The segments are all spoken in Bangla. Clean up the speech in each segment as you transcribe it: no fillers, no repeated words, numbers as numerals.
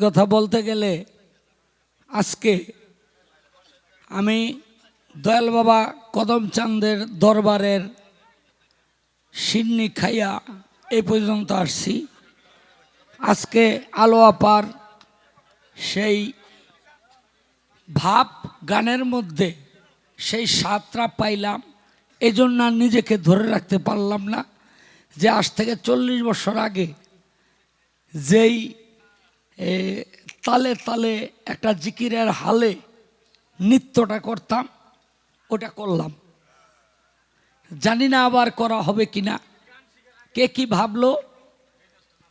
কথা বলতে গেলে আজকে আমি দয়াল বাবা কদম চাঁদের দরবারের সিন্নি খাইয়া এই পর্যন্ত আসছি। আজকে আলো আপার সেই ভাব গানের মধ্যে সেই স্বাদটা পাইলাম, এজন্য আর নিজেকে ধরে রাখতে পারলাম না যে আজ থেকে 40 বছর আগে যেই তালে তালে একটা জিকিরের হালে নৃত্যটা করতাম ওটা করলাম। জানি না আবার করা হবে কিনা, কে কি ভাবলো,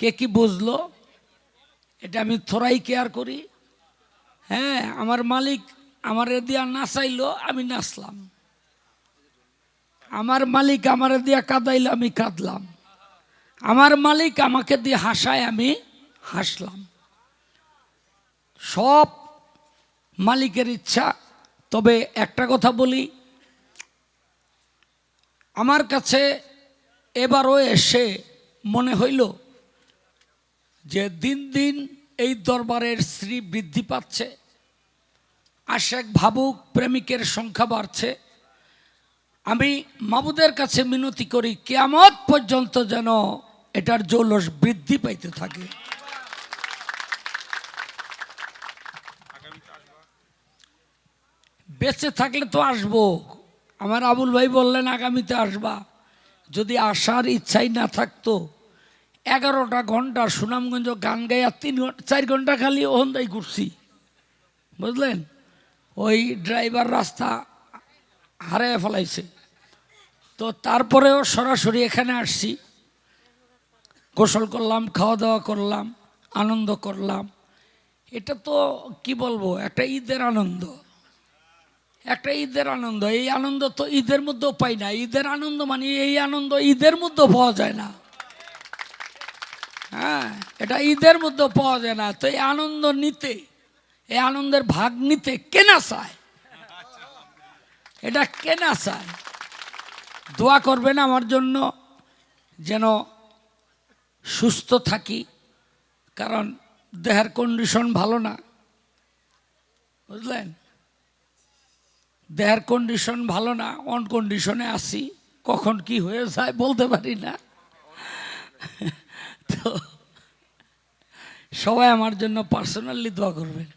কে কি বুঝলো, এটা আমি থোড়াই কেয়ার করি। হ্যাঁ, আমার মালিক আমারে দিয়া নাচাইলো, আমি নাচলাম। আমার মালিক আমারে দিয়া কাঁদাইলো, আমি কাঁদলাম। আমার মালিক আমাকে দিয়ে হাসায়, আমি হাসলাম। সব মালিকের ইচ্ছা। তবে একটা কথা বলি, আমার কাছে এবারও এসে মনে হইল যে দিন দিন এই দরবারের শ্রী বৃদ্ধি পাচ্ছে, আশেক ভাবুক প্রেমিকের সংখ্যা বাড়ছে। আমি মাবুদের কাছে মিনতি করি কিয়ামত পর্যন্ত যেন এটার জৌলস বৃদ্ধি পাইতে থাকে। বেঁচে থাকলে তো আসবো। আমার আবুল ভাই বললেন আগামীতে আসবা। যদি আসার ইচ্ছাই না থাকতো 11টা ঘন্টা সুনামগঞ্জ গান গাইয়া 4 ঘন্টা খালি ওহন্দাই ঘুরছি, বুঝলেন। ওই ড্রাইভার রাস্তা হারায় ফেলাইছে। তো তারপরেও সরাসরি এখানে আসছি, গোসল করলাম, খাওয়া দাওয়া করলাম, আনন্দ করলাম। এটা তো কি বলবো, একটা ঈদের আনন্দ, একটা ঈদের আনন্দ। এই আনন্দ তো ঈদের মধ্যেও পাই না। ঈদের আনন্দ মানে এই আনন্দ ঈদের মধ্যেও পাওয়া যায় না। হ্যাঁ, এটা ঈদের মধ্যেও পাওয়া যায় না। তো এই আনন্দ নিতে, এই আনন্দের ভাগ নিতে কেনা চায়, এটা কেনা চায়। দোয়া করবেন আমার জন্য যেন সুস্থ থাকি, কারণ দেহের কন্ডিশন ভালো না, বুঝলেন। দেহের কন্ডিশন ভালো না, অন কন্ডিশনে আছি, কখন কি হয়ে যায় বলতে পারি না। তো সবাই আমার জন্য পার্সোনালি দোয়া করবেন।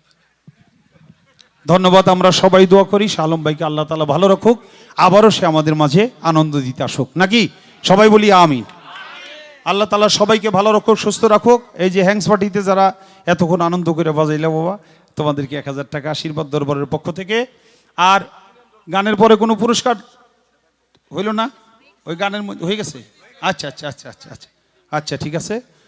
ধন্যবাদ। আমরা সবাই দোয়া করি শালম ভাইকে আল্লাহ তাআলা ভালো রাখুক, আবারও সে আমাদের মাঝে আনন্দ দিতে আসুক, নাকি সবাই বলি আমিন। আল্লাহ তাআলা সবাইকে ভালো রাখুক, সুস্থ রাখুক। এই যে হ্যাংস পার্টিতে যারা এতক্ষণ আনন্দ করে বাজাইলা বাবা, তোমাদেরকে 1000 টাকা আশীর্বাদ দরবারের পক্ষ থেকে। আর গানের পরে কোনো পুরস্কার হইল না? ওই গানের মধ্যে হয়ে গেছে? আচ্ছা আচ্ছা আচ্ছা আচ্ছা আচ্ছা আচ্ছা, ঠিক আছে।